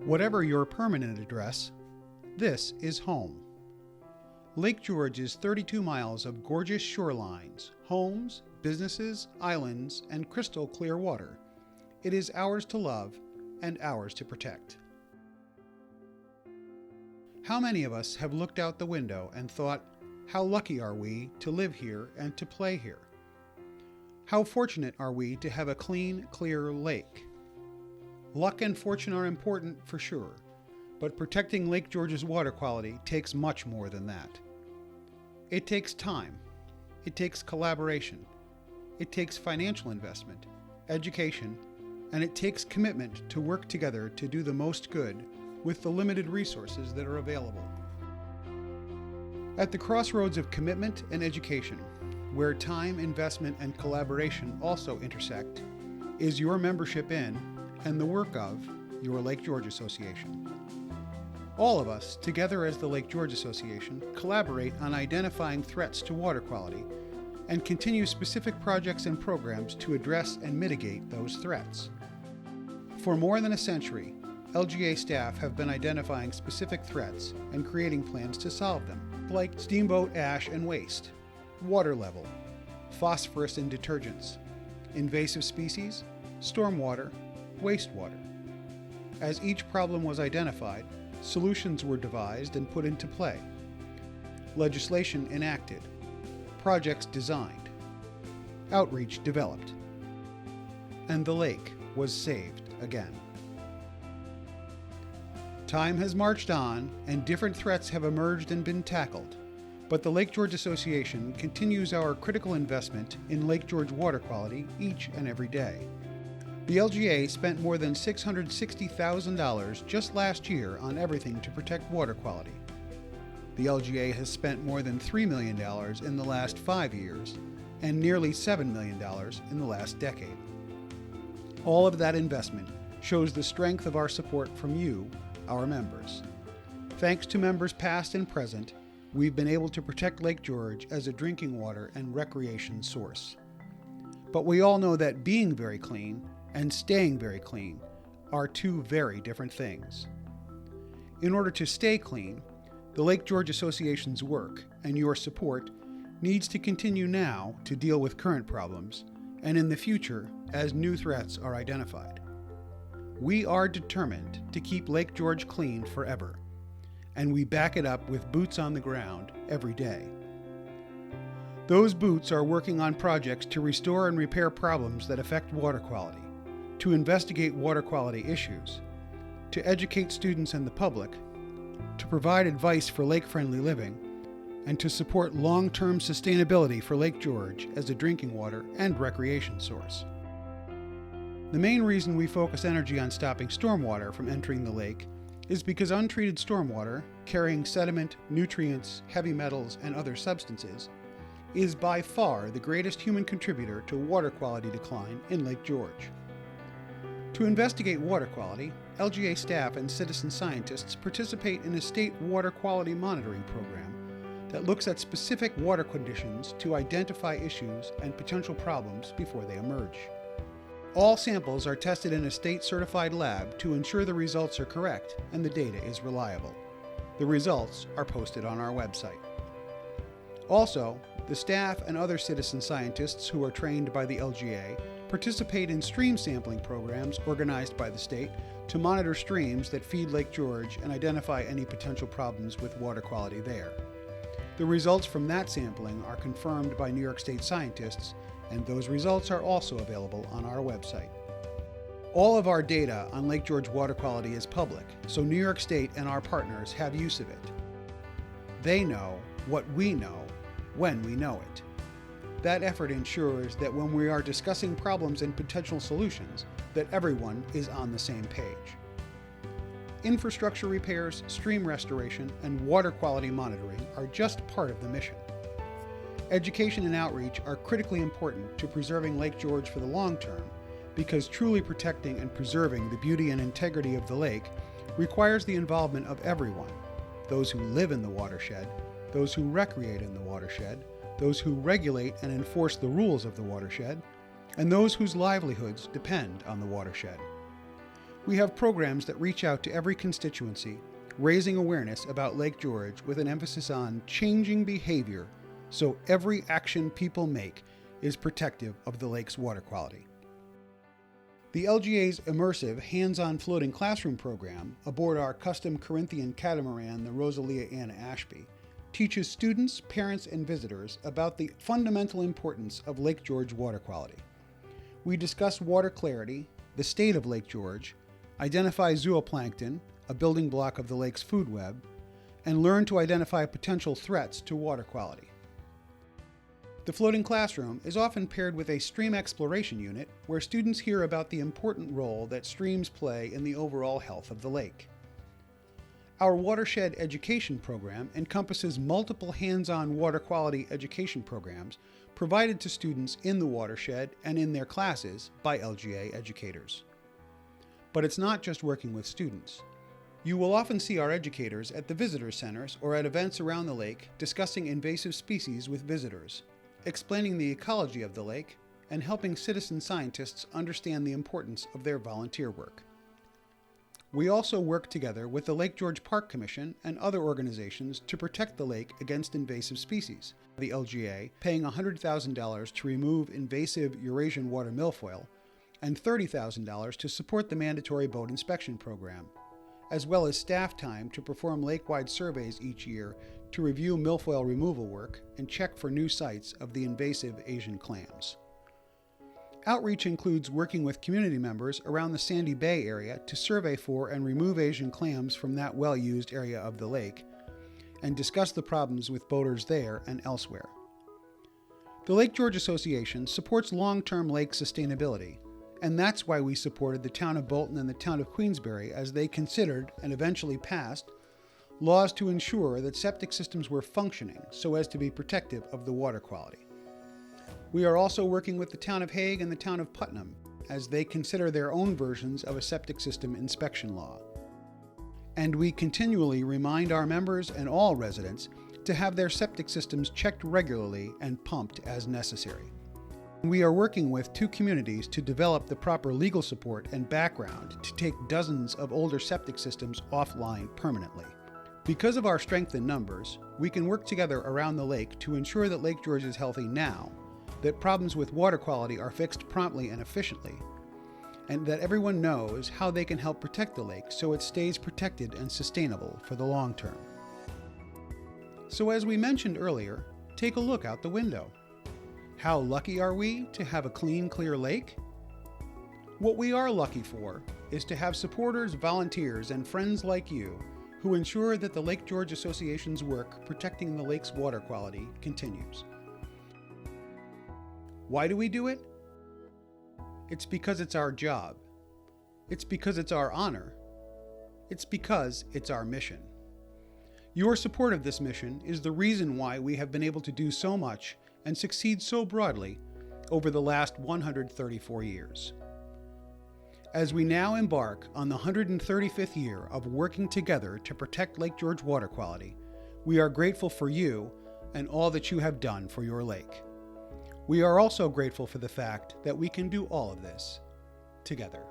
Whatever your permanent address, this is home. Lake George is 32 miles of gorgeous shorelines, homes, businesses, islands, and crystal clear water. It is ours to love and ours to protect. How many of us have looked out the window and thought, how lucky are we to live here and to play here? How fortunate are we to have a clean, clear lake? Luck and fortune are important for sure, but protecting Lake George's water quality takes much more than that. It takes time, it takes collaboration, it takes financial investment, education, and it takes commitment to work together to do the most good with the limited resources that are available. At the crossroads of commitment and education, where time, investment, and collaboration also intersect, is your membership in and the work of your Lake George Association. All of us, together as the Lake George Association, collaborate on identifying threats to water quality and continue specific projects and programs to address and mitigate those threats. For more than a century, LGA staff have been identifying specific threats and creating plans to solve them, like steamboat ash and waste, water level, phosphorus in detergents, invasive species, stormwater, wastewater. As each problem was identified, solutions were devised and put into play, legislation enacted, projects designed, outreach developed, and the lake was saved again. Time has marched on, and different threats have emerged and been tackled, but the Lake George Association continues our critical investment in Lake George water quality each and every day. The LGA spent more than $660,000 just last year on everything to protect water quality. The LGA has spent more than $3 million in the last 5 years and nearly $7 million in the last decade. All of that investment shows the strength of our support from you, our members. Thanks to members past and present, we've been able to protect Lake George as a drinking water and recreation source. But we all know that being very clean and staying very clean are two very different things. In order to stay clean, the Lake George Association's work and your support needs to continue now to deal with current problems and in the future as new threats are identified. We are determined to keep Lake George clean forever, and we back it up with boots on the ground every day. Those boots are working on projects to restore and repair problems that affect water quality, to investigate water quality issues, to educate students and the public, to provide advice for lake-friendly living, and to support long-term sustainability for Lake George as a drinking water and recreation source. The main reason we focus energy on stopping stormwater from entering the lake is because untreated stormwater, carrying sediment, nutrients, heavy metals, and other substances, is by far the greatest human contributor to water quality decline in Lake George. To investigate water quality, LGA staff and citizen scientists participate in a state water quality monitoring program that looks at specific water conditions to identify issues and potential problems before they emerge. All samples are tested in a state-certified lab to ensure the results are correct and the data is reliable. The results are posted on our website. Also, the staff and other citizen scientists who are trained by the LGA participate in stream sampling programs organized by the state to monitor streams that feed Lake George and identify any potential problems with water quality there. The results from that sampling are confirmed by New York State scientists, and those results are also available on our website. All of our data on Lake George water quality is public, so New York State and our partners have use of it. They know what we know when we know it. That effort ensures that when we are discussing problems and potential solutions, that everyone is on the same page. Infrastructure repairs, stream restoration, and water quality monitoring are just part of the mission. Education and outreach are critically important to preserving Lake George for the long term, because truly protecting and preserving the beauty and integrity of the lake requires the involvement of everyone: those who live in the watershed, those who recreate in the watershed, those who regulate and enforce the rules of the watershed, and those whose livelihoods depend on the watershed. We have programs that reach out to every constituency, raising awareness about Lake George with an emphasis on changing behavior so every action people make is protective of the lake's water quality. The LGA's immersive hands-on floating classroom program aboard our custom Corinthian catamaran, the Rosalia Anna Ashby, teaches students, parents, and visitors about the fundamental importance of Lake George water quality. We discuss water clarity, the state of Lake George, identify zooplankton, a building block of the lake's food web, and learn to identify potential threats to water quality. The floating classroom is often paired with a stream exploration unit where students hear about the important role that streams play in the overall health of the lake. Our watershed education program encompasses multiple hands-on water quality education programs provided to students in the watershed and in their classes by LGA educators. But it's not just working with students. You will often see our educators at the visitor centers or at events around the lake discussing invasive species with visitors, explaining the ecology of the lake, and helping citizen scientists understand the importance of their volunteer work. We also work together with the Lake George Park Commission and other organizations to protect the lake against invasive species. The LGA paying $100,000 to remove invasive Eurasian water milfoil and $30,000 to support the mandatory boat inspection program, as well as staff time to perform lake-wide surveys each year to review milfoil removal work and check for new sites of the invasive Asian clams. Outreach includes working with community members around the Sandy Bay area to survey for and remove Asian clams from that well-used area of the lake, and discuss the problems with boaters there and elsewhere. The Lake George Association supports long-term lake sustainability, and that's why we supported the town of Bolton and the town of Queensbury as they considered, and eventually passed, laws to ensure that septic systems were functioning so as to be protective of the water quality. We are also working with the town of Hague and the town of Putnam as they consider their own versions of a septic system inspection law. And we continually remind our members and all residents to have their septic systems checked regularly and pumped as necessary. We are working with 2 communities to develop the proper legal support and background to take dozens of older septic systems offline permanently. Because of our strength in numbers, we can work together around the lake to ensure that Lake George is healthy now, that problems with water quality are fixed promptly and efficiently, and that everyone knows how they can help protect the lake so it stays protected and sustainable for the long term. So as we mentioned earlier, take a look out the window. How lucky are we to have a clean, clear lake? What we are lucky for is to have supporters, volunteers, and friends like you who ensure that the Lake George Association's work protecting the lake's water quality continues. Why do we do it? It's because it's our job. It's because it's our honor. It's because it's our mission. Your support of this mission is the reason why we have been able to do so much and succeed so broadly over the last 134 years. As we now embark on the 135th year of working together to protect Lake George water quality, we are grateful for you and all that you have done for your lake. We are also grateful for the fact that we can do all of this together.